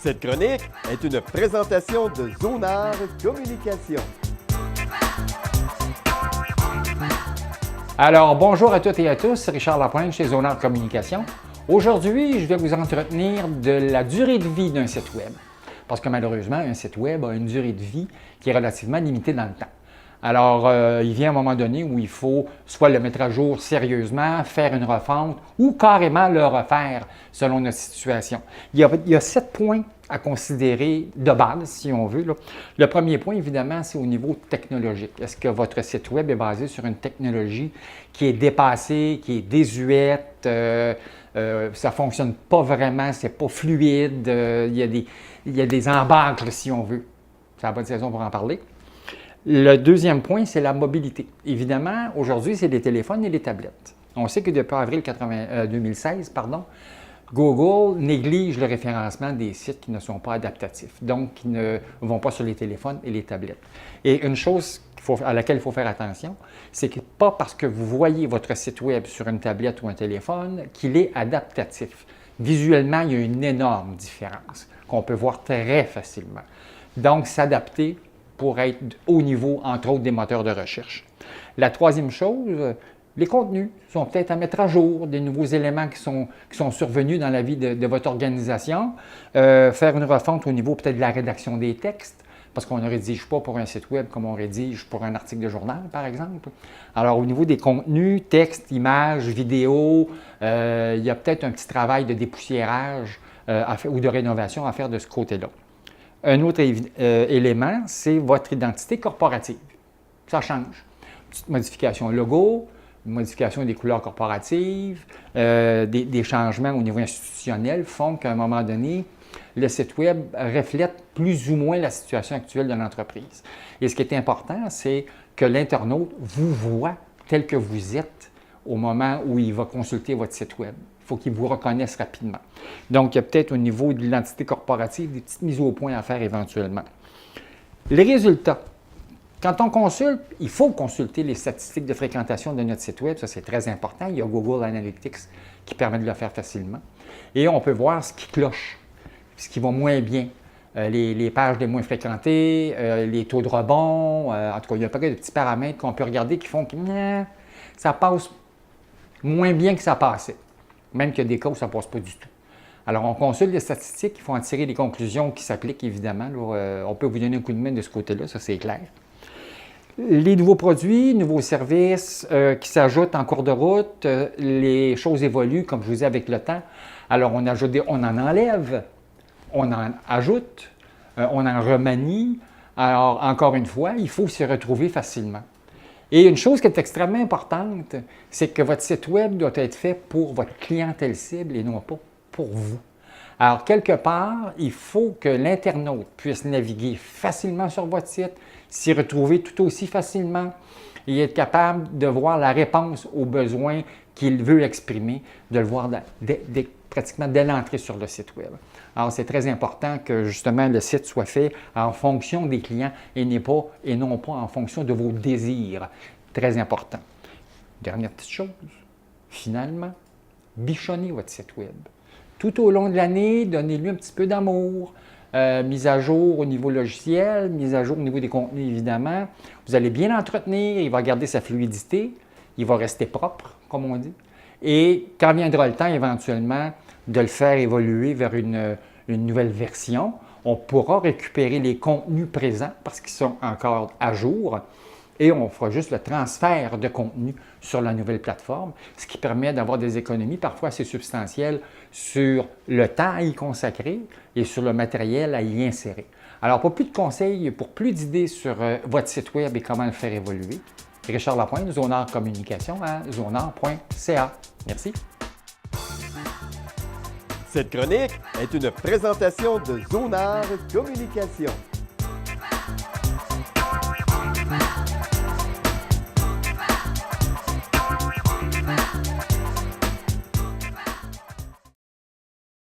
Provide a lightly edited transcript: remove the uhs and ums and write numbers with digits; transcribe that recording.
Cette chronique est une présentation de Zonard Communication. Alors, bonjour à toutes et à tous, c'est Richard Lapointe chez Zonard Communication. Aujourd'hui, je vais vous entretenir de la durée de vie d'un site Web. Parce que malheureusement, un site Web a une durée de vie qui est relativement limitée dans le temps. Alors, il vient un moment donné où il faut soit le mettre à jour sérieusement, faire une refonte ou carrément le refaire selon notre situation. Il y a 7 points à considérer de base, si on veut, là. Le premier point, évidemment, c'est au niveau technologique. Est-ce que votre site Web est basé sur une technologie qui est dépassée, qui est désuète, ça ne fonctionne pas vraiment, c'est pas fluide, il y a des embâcles, si on veut. C'est la bonne saison pour en parler. Le deuxième point, c'est la mobilité. Évidemment, aujourd'hui, c'est les téléphones et les tablettes. On sait que depuis avril 2016, Google néglige le référencement des sites qui ne sont pas adaptatifs, donc qui ne vont pas sur les téléphones et les tablettes. Et une chose à laquelle il faut faire attention, c'est que pas parce que vous voyez votre site Web sur une tablette ou un téléphone qu'il est adaptatif. Visuellement, il y a une énorme différence qu'on peut voir très facilement. Donc, s'adapter pour être au niveau, entre autres, des moteurs de recherche. La troisième chose, les contenus sont peut-être à mettre à jour, des nouveaux éléments qui sont survenus dans la vie de votre organisation. Faire une refonte au niveau peut-être de la rédaction des textes, parce qu'on ne rédige pas pour un site Web comme on rédige pour un article de journal, par exemple. Alors, au niveau des contenus, textes, images, vidéos, il y a peut-être un petit travail de dépoussiérage ou de rénovation à faire de ce côté-là. Un autre élément, c'est votre identité corporative. Ça change. Petite modification logo, modification des couleurs corporatives, des changements au niveau institutionnel font qu'à un moment donné, le site Web reflète plus ou moins la situation actuelle de l'entreprise. Et ce qui est important, c'est que l'internaute vous voit tel que vous êtes au moment où il va consulter votre site Web. Il faut qu'il vous reconnaisse rapidement. Donc, il y a peut-être au niveau de l'identité corporative des petites mises au point à faire éventuellement. Les résultats. Quand on consulte, il faut consulter les statistiques de fréquentation de notre site Web. Ça, c'est très important. Il y a Google Analytics qui permet de le faire facilement. Et on peut voir ce qui cloche, ce qui va moins bien. Les pages les moins fréquentées, les taux de rebond. En tout cas, il y a pas mal de petits paramètres qu'on peut regarder qui font que ça passe moins bien que ça passait. Même qu'il y a des cas où ça ne passe pas du tout. Alors, on consulte les statistiques, il faut en tirer des conclusions qui s'appliquent, évidemment. Là, on peut vous donner un coup de main de ce côté-là, ça c'est clair. Les nouveaux produits, nouveaux services qui s'ajoutent en cours de route, les choses évoluent, comme je vous dis, avec le temps. Alors, on en enlève, on en ajoute, on en remanie. Alors, encore une fois, il faut s'y retrouver facilement. Et une chose qui est extrêmement importante, c'est que votre site Web doit être fait pour votre clientèle cible et non pas pour vous. Alors, quelque part, il faut que l'internaute puisse naviguer facilement sur votre site, s'y retrouver tout aussi facilement et être capable de voir la réponse aux besoins qu'il veut exprimer, de le voir pratiquement dès l'entrée sur le site Web. Alors, c'est très important que justement le site soit fait en fonction des clients et non pas en fonction de vos désirs. Très important. Dernière petite chose, finalement, bichonnez votre site Web. Tout au long de l'année, donnez-lui un petit peu d'amour. Mise à jour au niveau logiciel, mise à jour au niveau des contenus, évidemment. Vous allez bien l'entretenir, il va garder sa fluidité, il va rester propre, comme on dit. Et quand viendra le temps, éventuellement, de le faire évoluer vers une nouvelle version, on pourra récupérer les contenus présents parce qu'ils sont encore à jour et on fera juste le transfert de contenu sur la nouvelle plateforme, ce qui permet d'avoir des économies parfois assez substantielles sur le temps à y consacrer et sur le matériel à y insérer. Alors, pour plus de conseils, pour plus d'idées sur votre site Web et comment le faire évoluer, Richard Lapointe, Zonard Communication à zonard.ca. Merci. Cette chronique est une présentation de Zonard Communication.